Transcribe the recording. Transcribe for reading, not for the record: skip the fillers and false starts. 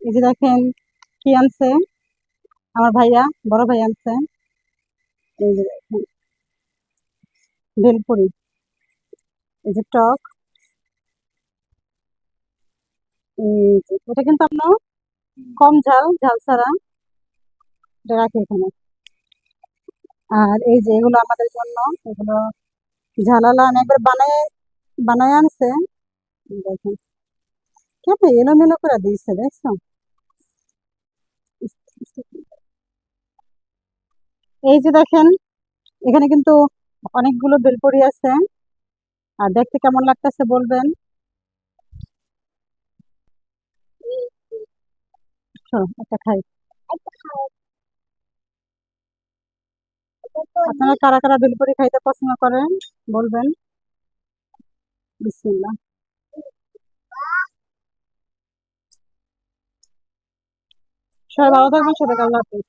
এই যে দেখেন কি আনছে আমার ভাইয়া, বড় ভাই আনছে। এই যে দেখেন ভেলপুরি, এই যে টক, এই যে এটা কিন্তু আপনার কম ঝাল, ঝাল ছাড়া এটা রাখি এখানে। আর এই যে এগুলো আমাদের জন্য, এগুলো ঝালালা আমি একবার বানায় বানায় আনছে। দেখেন কেমন এলোমেলো করে দিয়েছে দেখছো। এই যে দেখেন এখানে কিন্তু অনেকগুলো বেলপুরি আছে। আর দেখতে কেমন লাগতেছে বলবেন। একটা খাই। আপনারা কারা কারা বেলপুরি খাইতে পছন্দ করেন বলবেন। বিসমিল্লাহ। সবাই ভালো থাকবেন, সবাই আল্লাহ হাফেজ।